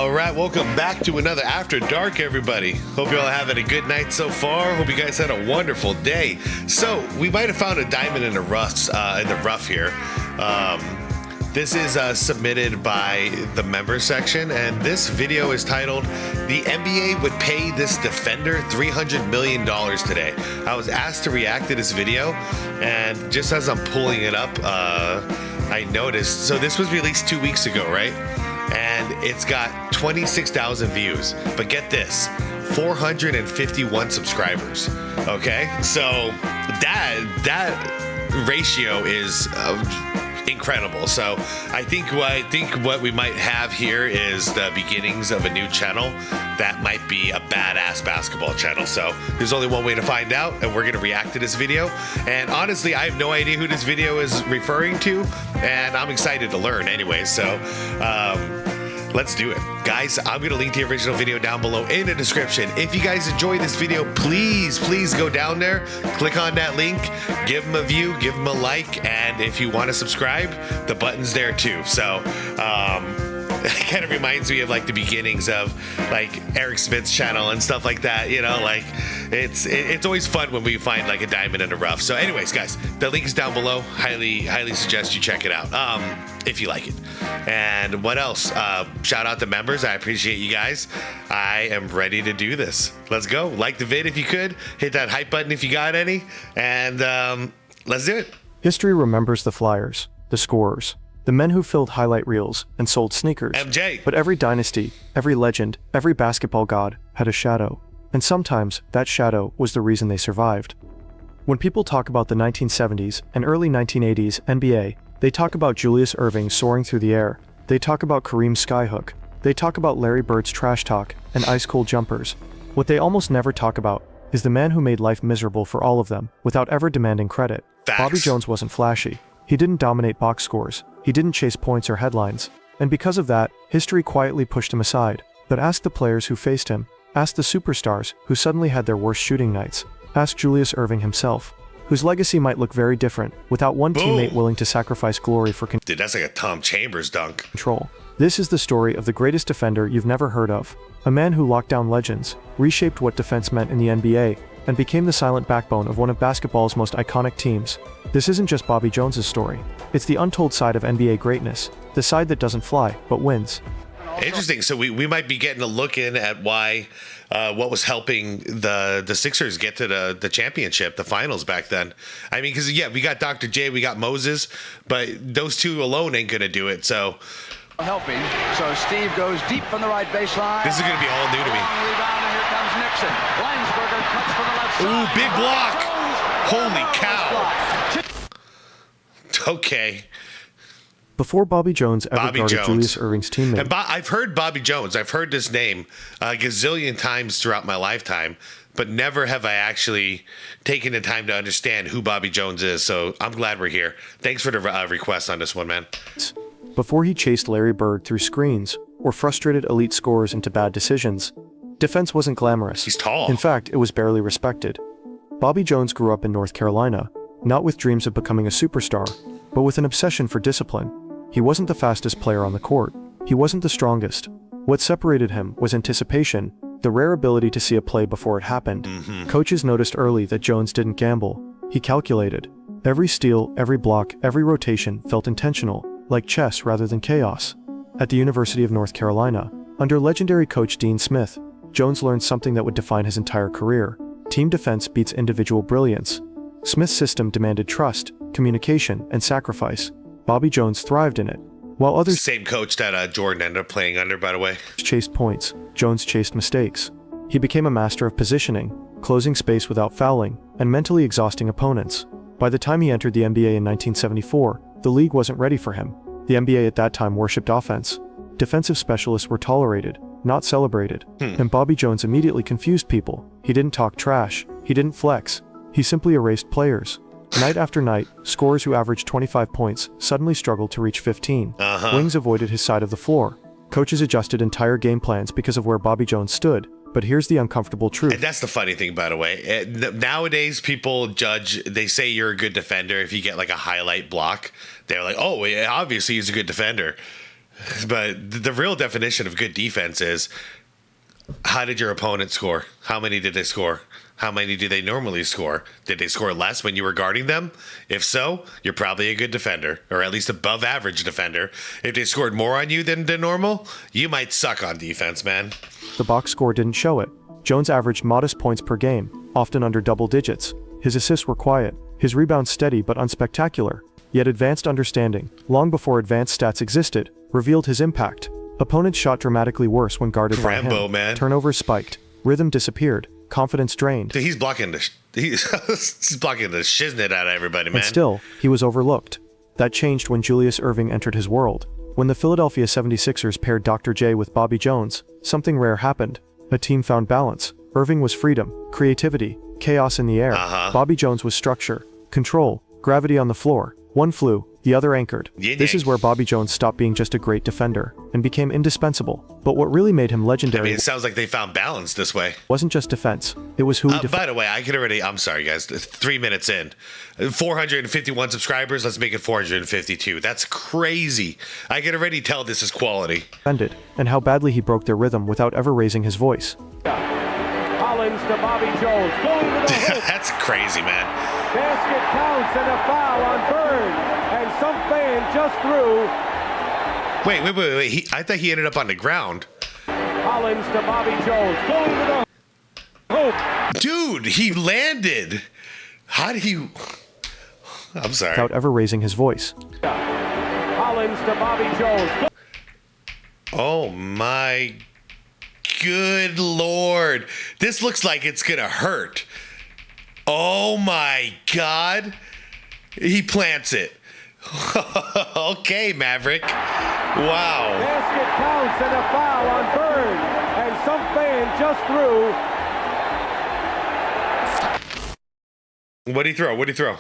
All right, welcome back to another After Dark, everybody. Hope you all having a good night so far. Hope you guys had a wonderful day. So we might have found a diamond in the rough here. This is submitted by the member section, and this video is titled, "The NBA would pay this defender $300 million today." I was asked to react to this video, and just as I'm pulling it up, I noticed, so this was released 2 weeks ago, right? And it's got 26,000 views, but get this, 451 subscribers. Okay, so that ratio is incredible. So I think what we might have here is the beginnings of a new channel that might be a badass basketball channel. So there's only one way to find out, and we're gonna react to this video. And honestly, I have no idea who this video is referring to, and I'm excited to learn anyway. So let's do it. Guys, I'm gonna link the original video down below in the description. If you guys enjoyed this video, please go down there, click on that link, give them a view, give them a like, and if you want to subscribe, the button's there too. So it kind of reminds me of like the beginnings of like Eric Smith's channel and stuff like that, you know, like it's always fun when we find like a diamond in the rough. So anyways, guys, the link is down below. Highly suggest you check it out if you like it. And what else? Shout out to members. I appreciate you guys. I am ready to do this. Let's go. Like the vid if you could. Hit that hype button if you got any. And let's do it. History remembers the flyers, the scorers, the men who filled highlight reels and sold sneakers. MJ. But every dynasty, every legend, every basketball god had a shadow. And sometimes that shadow was the reason they survived. When people talk about the 1970s and early 1980s NBA, they talk about Julius Erving soaring through the air. They talk about Kareem's skyhook. They talk about Larry Bird's trash talk and ice-cold jumpers. What they almost never talk about is the man who made life miserable for all of them without ever demanding credit. Facts. Bobby Jones wasn't flashy. He didn't dominate box scores. He didn't chase points or headlines. And because of that, history quietly pushed him aside. But ask the players who faced him. Ask the superstars who suddenly had their worst shooting nights. Ask Julius Erving himself, whose legacy might look very different without one teammate willing to sacrifice glory for Dude, that's like a Tom Chambers dunk. Control. This is the story of the greatest defender you've never heard of. A man who locked down legends, reshaped what defense meant in the NBA, and became the silent backbone of one of basketball's most iconic teams. This isn't just Bobby Jones' story. It's the untold side of NBA greatness, the side that doesn't fly, but wins. Interesting. So we might be getting a look in at why what was helping the Sixers get to the championship, the finals back then. I mean, because, yeah, we got Dr. J, we got Moses, but those two alone ain't going to do it. So helping. So Steve goes deep from the right baseline. This is going to be all new to me. Rebound, and here comes Nixon. Lansberger cuts for the left side. Ooh, big block. Holy cow. Okay. Before Bobby Jones ever Bobby guarded Jones. Julius Erving's teammate. And I've heard Bobby Jones. I've heard this name a gazillion times throughout my lifetime, but never have I actually taken the time to understand who Bobby Jones is. So I'm glad we're here. Thanks for the request on this one, man. Before he chased Larry Bird through screens or frustrated elite scorers into bad decisions, defense wasn't glamorous. He's tall. In fact, it was barely respected. Bobby Jones grew up in North Carolina, not with dreams of becoming a superstar, but with an obsession for discipline. He wasn't the fastest player on the court. He wasn't the strongest. What separated him was anticipation, the rare ability to see a play before it happened. Coaches noticed early that Jones didn't gamble. He calculated. Every steal, every block, every rotation felt intentional, like chess rather than chaos. At the University of North Carolina, under legendary coach Dean Smith, Jones learned something that would define his entire career. Team defense beats individual brilliance. Smith's system demanded trust, communication, and sacrifice. Bobby Jones thrived in it. While others— Same coach that Jordan ended up playing under, by the way. —chased points, Jones chased mistakes. He became a master of positioning, closing space without fouling, and mentally exhausting opponents. By the time he entered the NBA in 1974, the league wasn't ready for him. The NBA at that time worshipped offense. Defensive specialists were tolerated, not celebrated. And Bobby Jones immediately confused people. He didn't talk trash. He didn't flex. He simply erased players. Night after night, scorers who averaged 25 points suddenly struggled to reach 15. Wings avoided his side of the floor. Coaches adjusted entire game plans because of where Bobby Jones stood. But here's the uncomfortable truth. And that's the funny thing, by the way. Nowadays, people judge, they say you're a good defender if you get like a highlight block. They're like, oh, yeah, obviously he's a good defender. But the real definition of good defense is, how did your opponent score? How many did they score? How many do they normally score? Did they score less when you were guarding them? If so, you're probably a good defender, or at least above average defender. If they scored more on you than normal, you might suck on defense, man. The box score didn't show it. Jones averaged modest points per game, often under double digits. His assists were quiet, his rebounds steady but unspectacular. Yet advanced understanding, long before advanced stats existed, revealed his impact. Opponents shot dramatically worse when guarded by him. Man. Turnovers spiked, rhythm disappeared, confidence drained. He's blocking he's blocking the shiznit out of everybody, man. And still, he was overlooked. That changed when Julius Erving entered his world. When the Philadelphia 76ers paired Dr. J with Bobby Jones, something rare happened. A team found balance. Irving was freedom, creativity, chaos in the air. Bobby Jones was structure, control, gravity on the floor. One flew, the other anchored. This is where Bobby Jones stopped being just a great defender and became indispensable. But what really made him legendary, it sounds like they found balance this way. Wasn't just defense. It was who he By the way, I'm sorry guys, 3 minutes in. 451 subscribers, let's make it 452. That's crazy. I can already tell this is quality. defended, and how badly he broke their rhythm without ever raising his voice. Collins to Bobby Jones, going to the hoop. That's crazy, man. Basket counts and a foul on Bird, and some fan just threw. Wait. I thought he ended up on the ground. Collins to Bobby Jones, going to the hoop. Dude, he landed. How did he... I'm sorry. Without ever raising his voice. Collins to Bobby Jones. Oh my good Lord. This looks like it's gonna hurt. Oh my God. He plants it. Okay, Maverick. Wow. Basket counts and a foul on Bird, and some fan just threw. What'd he throw?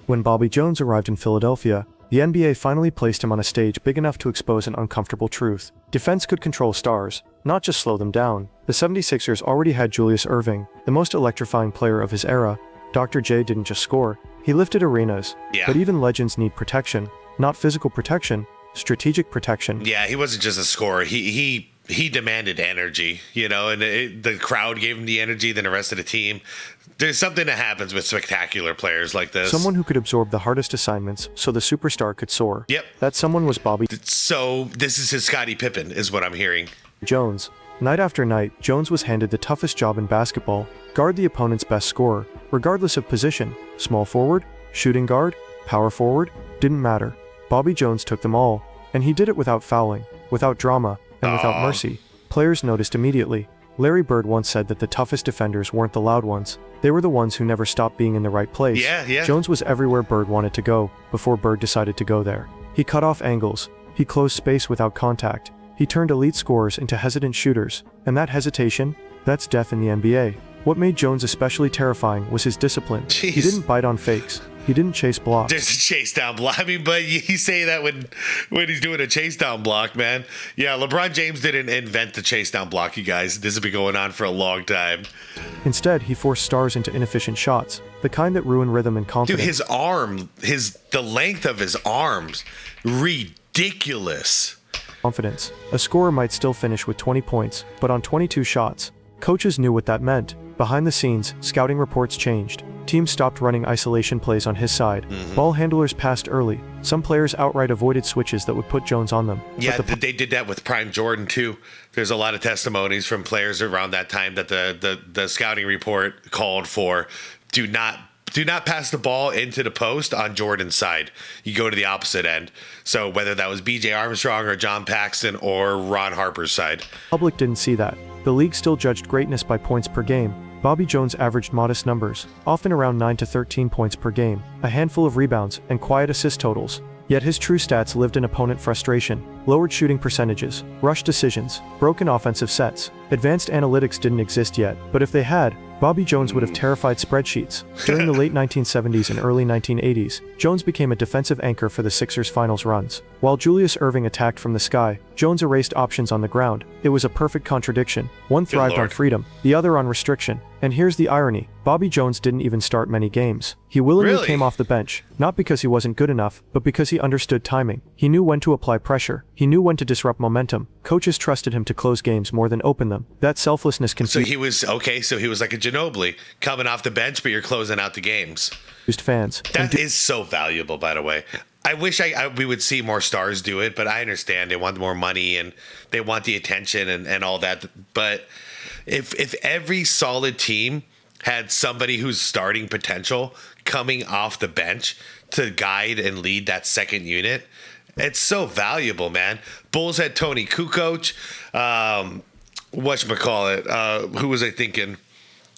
When Bobby Jones arrived in Philadelphia, the NBA finally placed him on a stage big enough to expose an uncomfortable truth. Defense could control stars, not just slow them down. The 76ers already had Julius Erving, the most electrifying player of his era. Dr. J didn't just score, he lifted arenas. Yeah. But even legends need protection. Not physical protection, strategic protection. Yeah, he wasn't just a scorer. He demanded energy, and the crowd gave him the energy, then the rest of the team. There's something that happens with spectacular players like this. Someone who could absorb the hardest assignments so the superstar could soar. Yep. That someone was Bobby So this is his Scottie Pippen, is what I'm hearing. Jones. Night after night, Jones was handed the toughest job in basketball: guard the opponent's best scorer, regardless of position. Small forward, shooting guard, power forward, didn't matter. Bobby Jones took them all, and he did it without fouling, without drama, and without mercy. Players noticed immediately. Larry Bird once said that the toughest defenders weren't the loud ones. They were the ones who never stopped being in the right place. Yeah. Jones was everywhere Bird wanted to go, before Bird decided to go there. He cut off angles. He closed space without contact. He turned elite scorers into hesitant shooters. And that hesitation? That's death in the NBA. What made Jones especially terrifying was his discipline. Jeez. He didn't bite on fakes. He didn't chase blocks. There's a chase down block. I mean, but you say that when he's doing a chase down block, man. Yeah, LeBron James didn't invent the chase down block, you guys. This has been going on for a long time. Instead, he forced stars into inefficient shots, the kind that ruin rhythm and confidence. Dude, his arm, the length of his arms, ridiculous. Confidence. A scorer might still finish with 20 points, but on 22 shots. Coaches knew what that meant. Behind the scenes, scouting reports changed. Teams stopped running isolation plays on his side. Ball handlers passed early. Some players outright avoided switches that would put Jones on them. Yeah, they did that with Prime Jordan too. There's a lot of testimonies from players around that time that the scouting report called for do not pass the ball into the post on Jordan's side. You go to the opposite end. So whether that was BJ Armstrong or John Paxson or Ron Harper's side. Public didn't see that. The league still judged greatness by points per game. Bobby Jones averaged modest numbers, often around 9 to 13 points per game, a handful of rebounds, and quiet assist totals. Yet his true stats lived in opponent frustration, lowered shooting percentages, rushed decisions, broken offensive sets. Advanced analytics didn't exist yet, but if they had, Bobby Jones would have terrified spreadsheets. During the late 1970s and early 1980s, Jones became a defensive anchor for the Sixers' finals runs. While Julius Erving attacked from the sky, Jones erased options on the ground. It was a perfect contradiction. One thrived on freedom, the other on restriction. And here's the irony. Bobby Jones didn't even start many games. He willingly came off the bench, not because he wasn't good enough, but because he understood timing. He knew when to apply pressure, He knew when to disrupt momentum. Coaches trusted him to close games more than open them. That selflessness confused So he was like a Ginobili, coming off the bench, but you're closing out the games. fans. That is so valuable, by the way. I wish we would see more stars do it, but I understand they want more money and they want the attention and all that. But if every solid team had somebody who's starting potential coming off the bench to guide and lead that second unit, it's so valuable, man. Bulls had Tony Kukoc. Whatchamacallit? Who was I thinking?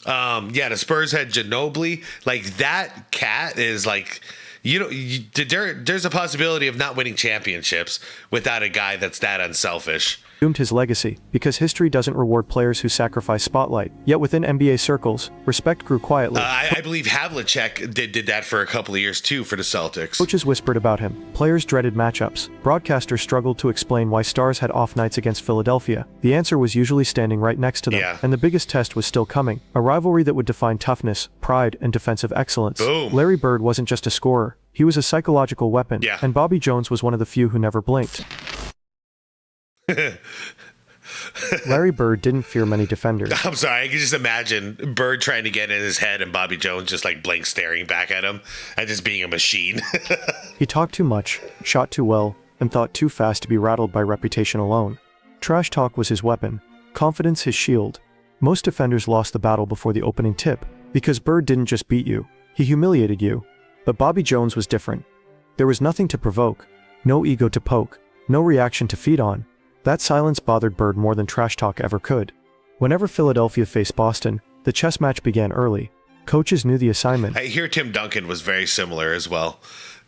The Spurs had Ginobili. Like, that cat is like, there's a possibility of not winning championships without a guy that's that unselfish. Doomed his legacy, because history doesn't reward players who sacrifice spotlight. Yet within NBA circles, respect grew quietly. I believe Havlicek did that for a couple of years too for the Celtics. Coaches whispered about him. Players dreaded matchups. Broadcasters struggled to explain why stars had off nights against Philadelphia. The answer was usually standing right next to them. Yeah. And the biggest test was still coming. A rivalry that would define toughness, pride, and defensive excellence. Boom. Larry Bird wasn't just a scorer. He was a psychological weapon. Yeah. And Bobby Jones was one of the few who never blinked. Larry Bird didn't fear many defenders. I'm sorry, I can just imagine Bird trying to get in his head and Bobby Jones just like blank staring back at him and just being a machine. He talked too much, shot too well, and thought too fast to be rattled by reputation alone. Trash talk was his weapon, confidence his shield. Most defenders lost the battle before the opening tip, because Bird didn't just beat you, he humiliated you. But Bobby Jones was different. There was nothing to provoke, no ego to poke, no reaction to feed on. That silence bothered Bird more than trash talk ever could. Whenever Philadelphia faced Boston, the chess match began early. Coaches knew the assignment. I hear Tim Duncan was very similar as well.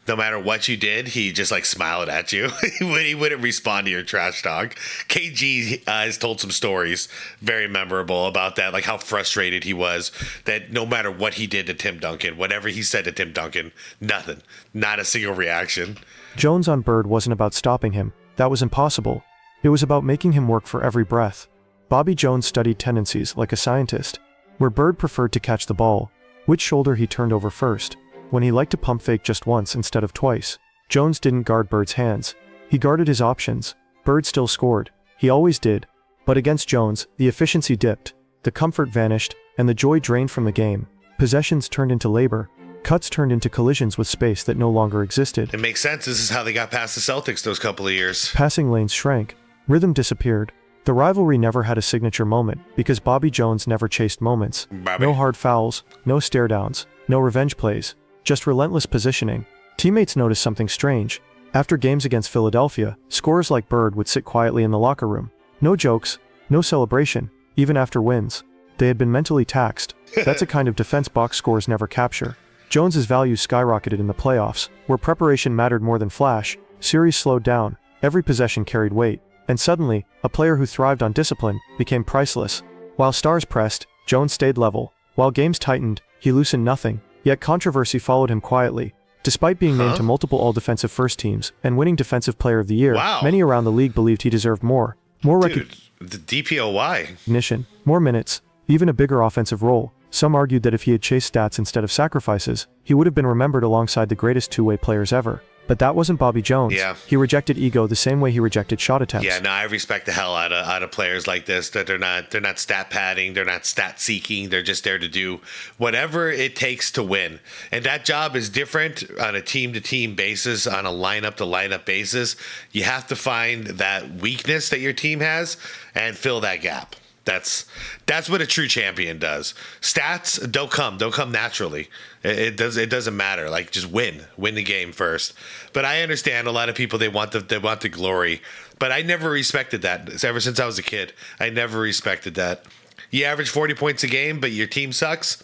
No matter what you did, he just like smiled at you. He wouldn't respond to your trash talk. KG has told some stories very memorable about that, like how frustrated he was that no matter what he did to Tim Duncan, whatever he said to Tim Duncan, nothing, not a single reaction. Jones on Bird wasn't about stopping him. That was impossible. It was about making him work for every breath. Bobby Jones studied tendencies like a scientist. Where Bird preferred to catch the ball, which shoulder he turned over first, when he liked to pump fake just once instead of twice. Jones didn't guard Bird's hands. He guarded his options. Bird still scored. He always did. But against Jones, the efficiency dipped, the comfort vanished, and the joy drained from the game. Possessions turned into labor. Cuts turned into collisions with space that no longer existed. It makes sense. This is how they got past the Celtics those couple of years. Passing lanes shrank. Rhythm disappeared. The rivalry never had a signature moment, because Bobby Jones never chased moments. No hard fouls, no stare downs, no revenge plays, just relentless positioning. Teammates noticed something strange. After games against Philadelphia, scorers like Bird would sit quietly in the locker room. No jokes, no celebration, even after wins. They had been mentally taxed. That's a kind of defense box scores never capture. Jones's value skyrocketed in the playoffs, where preparation mattered more than flash. Series slowed down, every possession carried weight. And suddenly, a player who thrived on discipline became priceless. While stars pressed, Jones stayed level. While games tightened, he loosened nothing. Yet controversy followed him quietly. Despite being named to multiple all-defensive first teams and winning Defensive Player of the Year, many around the league believed he deserved more. More the DPOY. Recognition, more minutes, even a bigger offensive role. Some argued that if he had chased stats instead of sacrifices, he would have been remembered alongside the greatest two-way players ever. But that wasn't Bobby Jones. Yeah. He rejected ego the same way he rejected shot attempts. Yeah, no, I respect the hell out of players like this, that they're not stat padding, they're not stat seeking, they're just there to do whatever it takes to win. And that job is different on a team-to-team basis, on a lineup-to-lineup basis. You have to find that weakness that your team has and fill that gap. That's what a true champion does. Stats don't come naturally. It doesn't matter. Like, just win the game first. But I understand a lot of people, they want the glory. But I never respected that. Ever since I was a kid, I never respected that. You average 40 points a game, but your team sucks.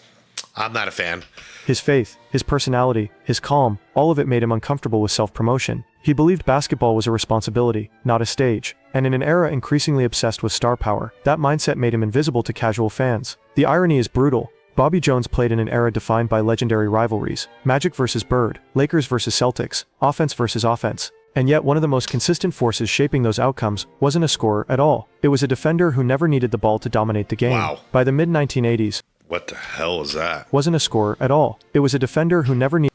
I'm not a fan. His faith, his personality, his calm, all of it made him uncomfortable with self-promotion. He believed basketball was a responsibility, not a stage. And in an era increasingly obsessed with star power, that mindset made him invisible to casual fans. The irony is brutal. Bobby Jones played in an era defined by legendary rivalries. Magic versus Bird, Lakers versus Celtics, offense versus offense. And yet one of the most consistent forces shaping those outcomes wasn't a scorer at all. It was a defender who never needed the ball to dominate the game. Wow. By the mid-1980s, what the hell was that? Wasn't a scorer at all. It was a defender who never needed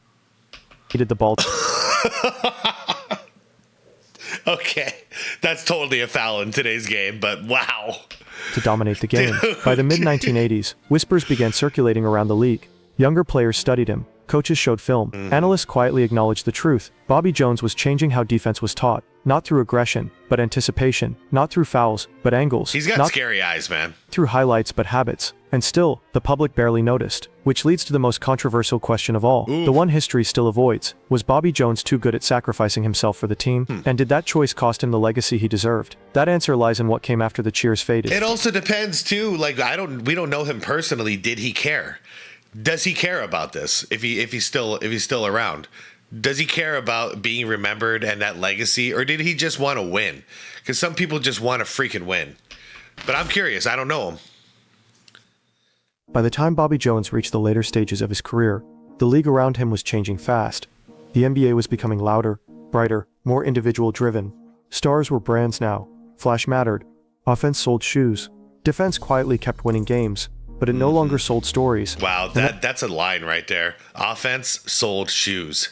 the ball. Okay. That's totally a foul in today's game, but wow. To dominate the game. By the mid-1980s, whispers began circulating around the league. Younger players studied him. Coaches showed film. Analysts quietly acknowledged the truth. Bobby Jones was changing how defense was taught. Not through aggression, but anticipation. Not through fouls, but angles. He's got scary eyes, man. Through highlights, but habits. And still, the public barely noticed. Which leads to the most controversial question of all. The one history still avoids. Was Bobby Jones too good at sacrificing himself for the team? And did that choice cost him the legacy he deserved? That answer lies in what came after the cheers faded. It also depends too. Like, we don't know him personally. Did he care? Does he care about this? If he's still around, does he care about being remembered and that legacy, or did he just want to win? Because some people just want to freaking win. But I'm curious. I don't know him. By the time Bobby Jones reached the later stages of his career, the league around him was changing fast. The NBA was becoming louder, brighter, more individual-driven. Stars were brands now. Flash mattered. Offense sold shoes. Defense quietly kept winning games, but it no longer sold stories. Wow, that's a line right there. Offense sold shoes.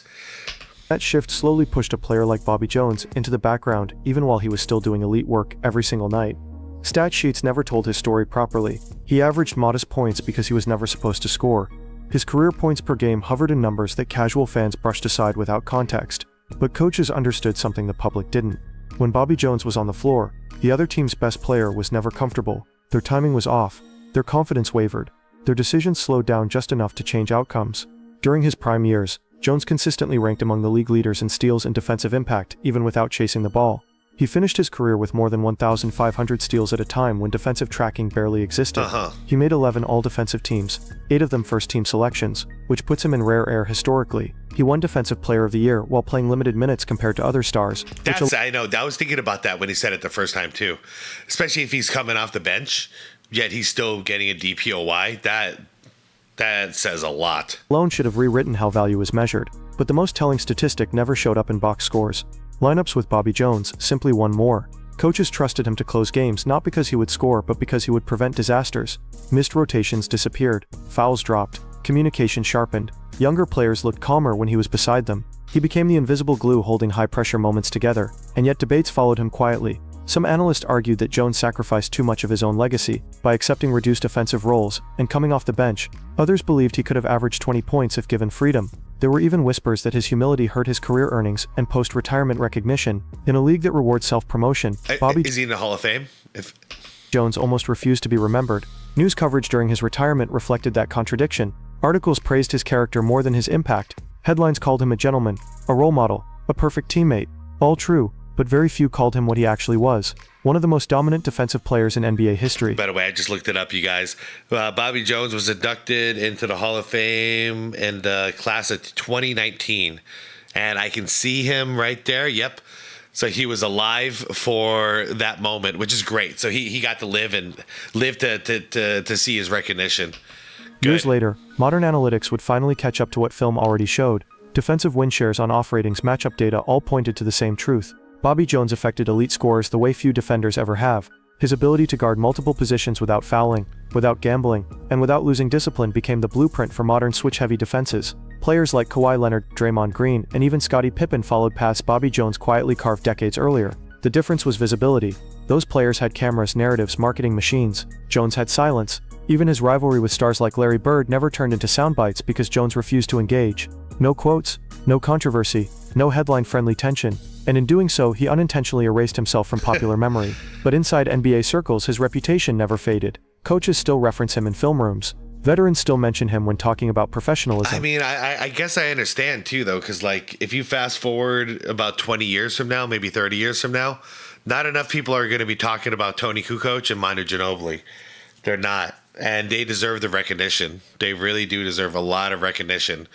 That shift slowly pushed a player like Bobby Jones into the background, even while he was still doing elite work every single night. Stat sheets never told his story properly. He averaged modest points because he was never supposed to score. His career points per game hovered in numbers that casual fans brushed aside without context. But coaches understood something the public didn't. When Bobby Jones was on the floor, the other team's best player was never comfortable. Their timing was off. Their confidence wavered. Their decisions slowed down just enough to change outcomes. During his prime years, Jones consistently ranked among the league leaders in steals and defensive impact, even without chasing the ball. He finished his career with more than 1,500 steals at a time when defensive tracking barely existed. He made 11 all-defensive teams, 8 of them first-team selections, which puts him in rare air historically. He won Defensive Player of the Year while playing limited minutes compared to other stars. I know. I was thinking about that when he said it the first time too, especially if he's coming off the bench, yet he's still getting a DPOY. That says a lot. Alone should have rewritten how value is measured, but the most telling statistic never showed up in box scores. Lineups with Bobby Jones simply won more. Coaches trusted him to close games not because he would score but because he would prevent disasters. Missed rotations disappeared, fouls dropped, communication sharpened. Younger players looked calmer when he was beside them. He became the invisible glue holding high-pressure moments together, and yet debates followed him quietly. Some analysts argued that Jones sacrificed too much of his own legacy by accepting reduced offensive roles and coming off the bench. Others believed he could have averaged 20 points if given freedom. There were even whispers that his humility hurt his career earnings and post-retirement recognition. In a league that rewards self-promotion, is he in the Hall of Fame? Jones almost refused to be remembered. News coverage during his retirement reflected that contradiction. Articles praised his character more than his impact. Headlines called him a gentleman, a role model, a perfect teammate. All true, but very few called him what he actually was. One of the most dominant defensive players in NBA history. By the way, I just looked it up, you guys. Bobby Jones was inducted into the Hall of Fame in the class of 2019. And I can see him right there. Yep. So he was alive for that moment, which is great. So he got to live to see his recognition. Good. Years later, modern analytics would finally catch up to what film already showed. Defensive win shares on off-ratings matchup data all pointed to the same truth. Bobby Jones affected elite scorers the way few defenders ever have. His ability to guard multiple positions without fouling, without gambling, and without losing discipline became the blueprint for modern switch-heavy defenses. Players like Kawhi Leonard, Draymond Green, and even Scottie Pippen followed paths Bobby Jones quietly carved decades earlier. The difference was visibility. Those players had cameras, narratives, marketing machines. Jones had silence. Even his rivalry with stars like Larry Bird never turned into soundbites because Jones refused to engage. No quotes, no controversy, no headline-friendly tension. And in doing so, he unintentionally erased himself from popular memory. But inside NBA circles, his reputation never faded. Coaches still reference him in film rooms. Veterans still mention him when talking about professionalism. I mean, I guess I understand too, though, because like if you fast forward about 20 years from now, maybe 30 years from now, not enough people are going to be talking about Tony Kukoc and Manu Ginobili. They're not. And they deserve the recognition. They really do deserve a lot of recognition.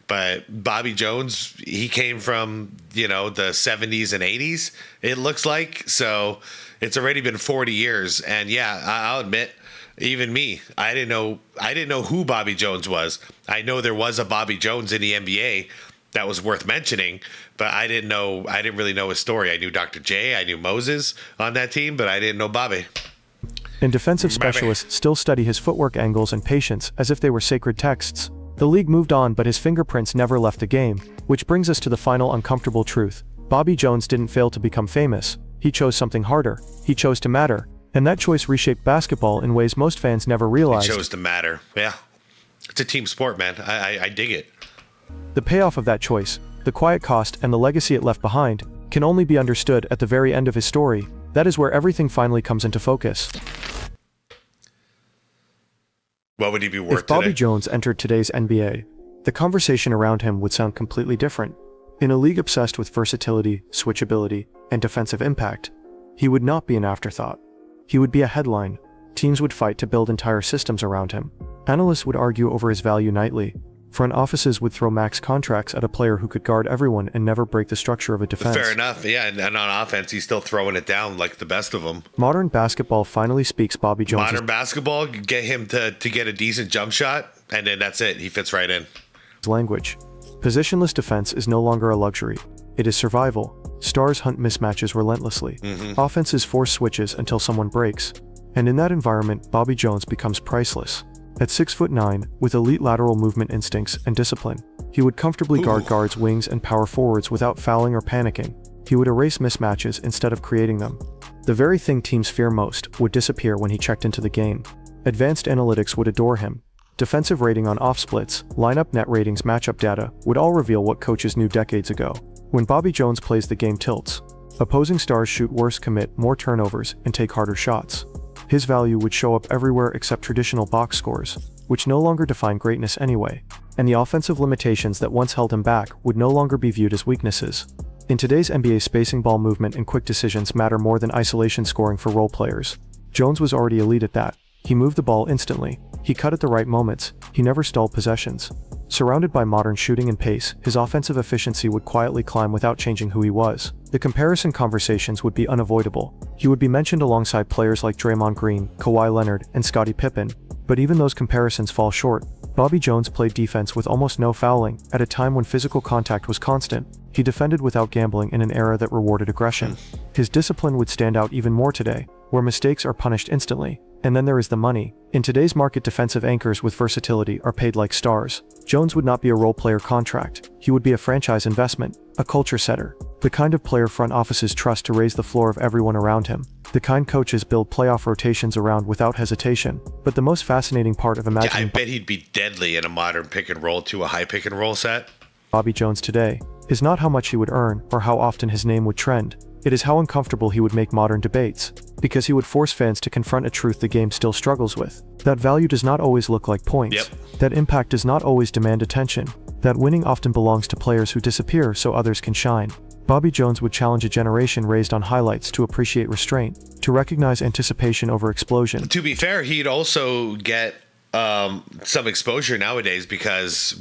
But Bobby Jones, he came from, the 70s and 80s, it looks like. So it's already been 40 years. And yeah, I'll admit, even me, I didn't know who Bobby Jones was. I know there was a Bobby Jones in the NBA that was worth mentioning, but I didn't really know his story. I knew Dr. J, I knew Moses on that team, but I didn't know Bobby. And defensive specialists still study his footwork angles and patience as if they were sacred texts. The league moved on, but his fingerprints never left the game, which brings us to the final uncomfortable truth. Bobby Jones didn't fail to become famous. He chose something harder. He chose to matter. And that choice reshaped basketball in ways most fans never realized. He chose to matter. Yeah. It's a team sport, man. I dig it. The payoff of that choice, the quiet cost, and the legacy it left behind, can only be understood at the very end of his story. That is where everything finally comes into focus. What would he be worth If Bobby today? Jones entered today's NBA, the conversation around him would sound completely different. In a league obsessed with versatility, switchability, and defensive impact, he would not be an afterthought. He would be a headline. Teams would fight to build entire systems around him. Analysts would argue over his value nightly. Front offices would throw max contracts at a player who could guard everyone and never break the structure of a defense. Fair enough. Yeah, and on offense, he's still throwing it down like the best of them. Modern basketball finally speaks Bobby Jones' Modern basketball, get him to get a decent jump shot, and then that's it. He fits right in. language. Positionless defense is no longer a luxury. It is survival. Stars hunt mismatches relentlessly. Offenses force switches until someone breaks. And in that environment, Bobby Jones becomes priceless. At 6'9", with elite lateral movement instincts and discipline, he would comfortably guard guards, wings, and power forwards without fouling or panicking. He would erase mismatches instead of creating them. The very thing teams fear most would disappear when he checked into the game. Advanced analytics would adore him. Defensive rating on off-splits, lineup net ratings, matchup data would all reveal what coaches knew decades ago. When Bobby Jones plays, the game tilts. Opposing stars shoot worse, commit more turnovers, and take harder shots. His value would show up everywhere except traditional box scores, which no longer define greatness anyway. And the offensive limitations that once held him back would no longer be viewed as weaknesses. In today's NBA, spacing, ball movement, and quick decisions matter more than isolation scoring for role players. Jones was already elite at that. He moved the ball instantly. He cut at the right moments. He never stalled possessions. Surrounded by modern shooting and pace, his offensive efficiency would quietly climb without changing who he was. The comparison conversations would be unavoidable. He would be mentioned alongside players like Draymond Green, Kawhi Leonard, and Scottie Pippen. But even those comparisons fall short. Bobby Jones played defense with almost no fouling, at a time when physical contact was constant. He defended without gambling in an era that rewarded aggression. His discipline would stand out even more today, where mistakes are punished instantly. And then there is the money. In today's market, defensive anchors with versatility are paid like stars. Jones would not be a role player contract. He would be a franchise investment, a culture setter, the kind of player front offices trust to raise the floor of everyone around him, the kind coaches build playoff rotations around without hesitation. But the most fascinating part of imagining I bet he'd be deadly in a modern pick and roll to a high pick and roll set. Bobby Jones today is not how much he would earn or how often his name would trend. It is how uncomfortable he would make modern debates, because he would force fans to confront a truth the game still struggles with. That value does not always look like points. That impact does not always demand attention. That winning often belongs to players who disappear so others can shine. Bobby Jones would challenge a generation raised on highlights to appreciate restraint, to recognize anticipation over explosion. To be fair, he'd also get some exposure nowadays because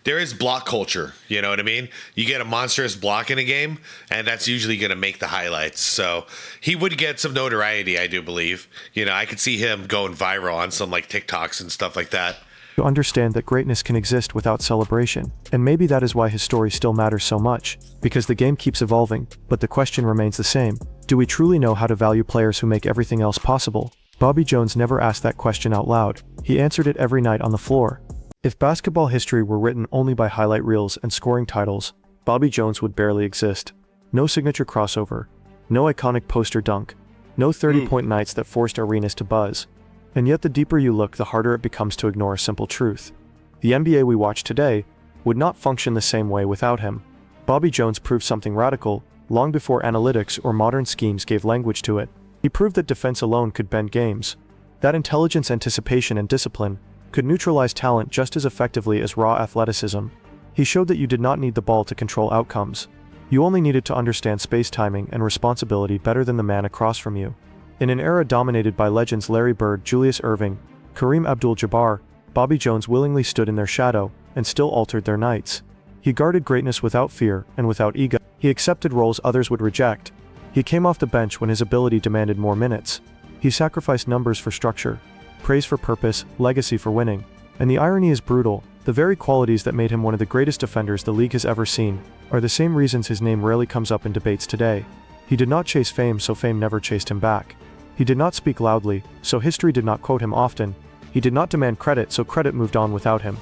there is block culture, you know what I mean? You get a monstrous block in a game and that's usually going to make the highlights. So he would get some notoriety, I do believe. You know, I could see him going viral on some like TikToks and stuff like that. To understand that greatness can exist without celebration. And maybe that is why his story still matters so much, because the game keeps evolving, but the question remains the same. Do we truly know how to value players who make everything else possible? Bobby Jones never asked that question out loud. He answered it every night on the floor. If basketball history were written only by highlight reels and scoring titles, Bobby Jones would barely exist. No signature crossover. No iconic poster dunk. No 30-point nights that forced arenas to buzz. And yet the deeper you look, the harder it becomes to ignore a simple truth. The NBA we watch today would not function the same way without him. Bobby Jones proved something radical, long before analytics or modern schemes gave language to it. He proved that defense alone could bend games. That intelligence, anticipation, and discipline could neutralize talent just as effectively as raw athleticism. He showed that you did not need the ball to control outcomes. You only needed to understand space, timing, and responsibility better than the man across from you. In an era dominated by legends Larry Bird, Julius Erving, Kareem Abdul-Jabbar, Bobby Jones willingly stood in their shadow and still altered their nights. He guarded greatness without fear and without ego. He accepted roles others would reject. He came off the bench when his ability demanded more minutes. He sacrificed numbers for structure, praise for purpose, legacy for winning. And the irony is brutal. The very qualities that made him one of the greatest defenders the league has ever seen are the same reasons his name rarely comes up in debates today. He did not chase fame, so fame never chased him back. He did not speak loudly, so history did not quote him often. He did not demand credit, so credit moved on without him.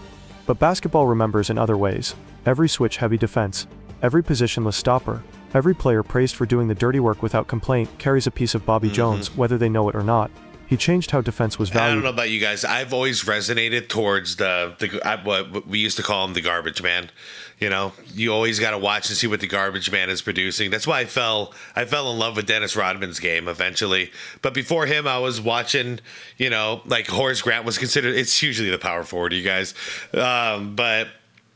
But basketball remembers in other ways. Every switch-heavy defense, every positionless stopper, Every player praised for doing the dirty work without complaint carries a piece of Bobby Jones, whether they know it or not. He changed how defense was valued. I don't know about you guys. I've always resonated towards what we used to call him, the garbage man. You know, you always got to watch and see what the garbage man is producing. That's why I fell in love with Dennis Rodman's game eventually. But before him, I was watching, you know, like Horace Grant was considered. It's usually the power forward, you guys. But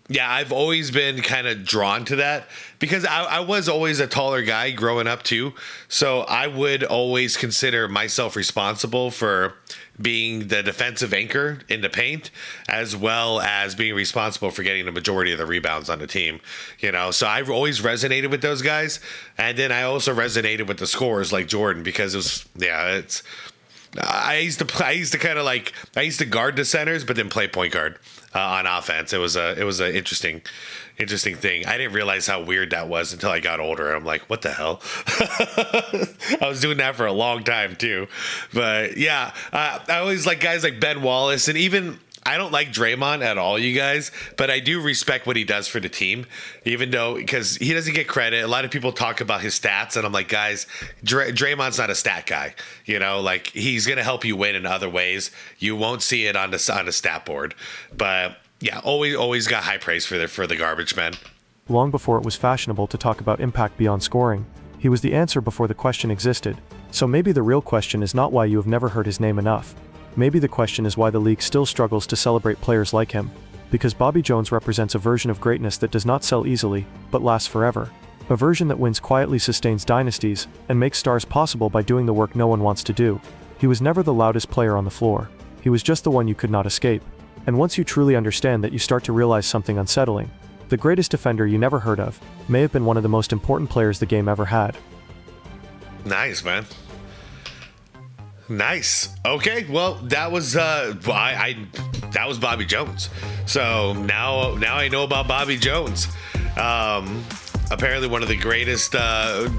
yeah, I've always been kind of drawn to that because I was always a taller guy growing up too. So I would always consider myself responsible for being the defensive anchor in the paint, as well as being responsible for getting the majority of the rebounds on the team. You know, so I've always resonated with those guys. And then I also resonated with the scorers like Jordan because I used to guard the centers, but then play point guard on offense. It was a interesting thing. I didn't realize how weird that was until I got older. I'm like, what the hell? I was doing that for a long time too. But yeah, I always like guys like Ben Wallace, and even I don't like Draymond at all, you guys, but I do respect what he does for the team, even though, because he doesn't get credit. A lot of people talk about his stats, and I'm like, guys, Draymond's not a stat guy. You know, like, he's going to help you win in other ways. You won't see it on the stat board. But yeah, always got high praise for the garbage man. Long before it was fashionable to talk about impact beyond scoring, he was the answer before the question existed. So maybe the real question is not why you have never heard his name enough. Maybe the question is why the league still struggles to celebrate players like him. Because Bobby Jones represents a version of greatness that does not sell easily, but lasts forever. A version that wins quietly, sustains dynasties, and makes stars possible by doing the work no one wants to do. He was never the loudest player on the floor. He was just the one you could not escape. And once you truly understand that, you start to realize something unsettling. The greatest defender you never heard of may have been one of the most important players the game ever had. Nice, man. Nice. Okay, well, that was that was Bobby Jones. So now I know about Bobby Jones. Apparently one of the greatest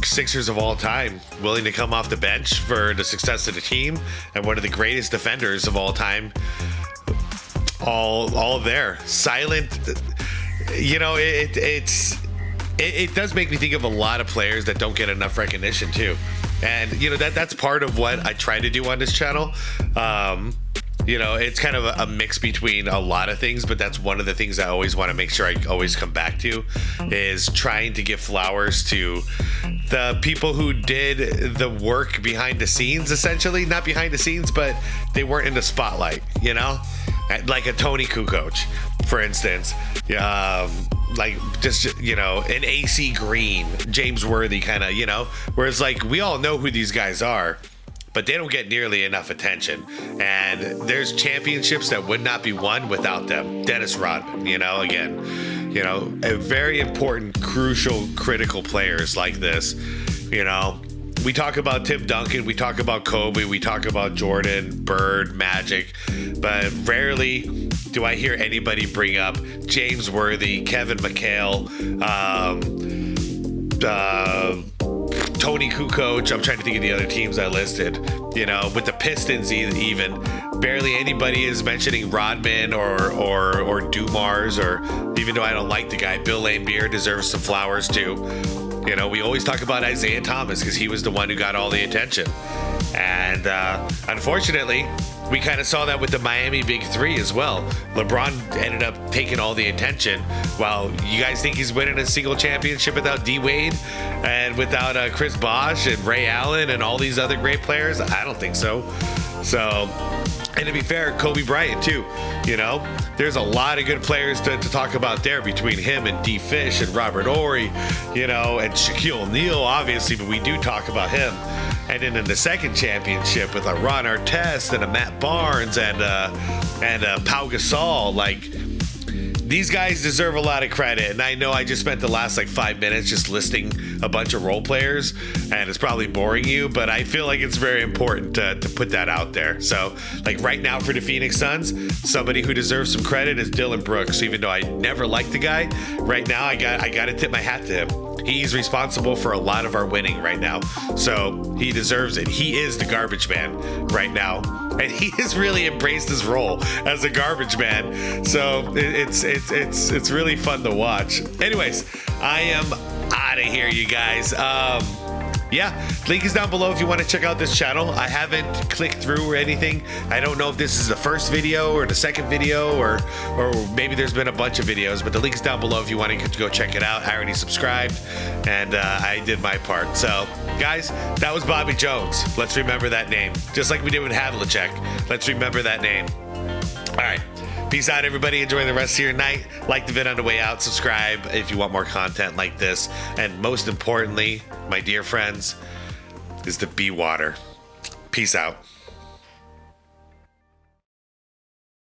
Sixers of all time, willing to come off the bench for the success of the team, and one of the greatest defenders of all time. All there, silent. You know, it does make me think of a lot of players that don't get enough recognition too. And, you know, that's part of what I try to do on this channel. You know, it's kind of a mix between a lot of things, but that's one of the things I always want to make sure I always come back to, is trying to give flowers to the people who did the work behind the scenes, essentially. Not behind the scenes, but they weren't in the spotlight, you know? Like a Tony Kukoc, for instance. Like, just, you know, an AC Green, James Worthy kind of, you know, where it's like, we all know who these guys are, but they don't get nearly enough attention. And there's championships that would not be won without them. Dennis Rodman, you know, again, you know, a very important, crucial, critical players like this. You know, we talk about Tim Duncan, we talk about Kobe, we talk about Jordan, Bird, Magic, but rarely do I hear anybody bring up James Worthy, Kevin McHale, Tony Kukoc. I'm trying to think of the other teams I listed. You know, with the Pistons, even barely anybody is mentioning Rodman or Dumars, or even though I don't like the guy, Bill Laimbeer deserves some flowers too. You know, we always talk about Isaiah Thomas because he was the one who got all the attention. And unfortunately, we kind of saw that with the Miami Big Three as well. LeBron ended up taking all the attention, while you guys think he's winning a single championship without D-Wade and without Chris Bosh and Ray Allen and all these other great players. I don't think so. So, and to be fair, Kobe Bryant too. You know, there's a lot of good players to talk about there between him and D. Fish and Robert Horry, you know, and Shaquille O'Neal, obviously, but we do talk about him. And then in the second championship with a Ron Artest and a Matt Barnes and Pau Gasol, like, these guys deserve a lot of credit. And I know I just spent the last 5 minutes just listing a bunch of role players, and it's probably boring you, but I feel like it's very important to put that out there. So, right now for the Phoenix Suns, somebody who deserves some credit is Dylan Brooks. Even though I never liked the guy, right now I got to tip my hat to him. He's responsible for a lot of our winning right now, so he deserves it. He is the garbage man right now, and he has really embraced his role as a garbage man. So it's really fun to watch. Anyways, I out of here, you guys. Yeah, link is down below if you want to check out this channel. I haven't clicked through or anything. I don't know if this is the first video or the second video, or maybe there's been a bunch of videos, but the link is down below if you want to go check it out. I already subscribed, and I did my part. So, guys, that was Bobby Jones. Let's remember that name. Just like we did with Havlicek. Let's remember that name. All right. Peace out, everybody. Enjoy the rest of your night. Like the vid on the way out. Subscribe if you want more content like this. And most importantly, my dear friends, is to be water. Peace out.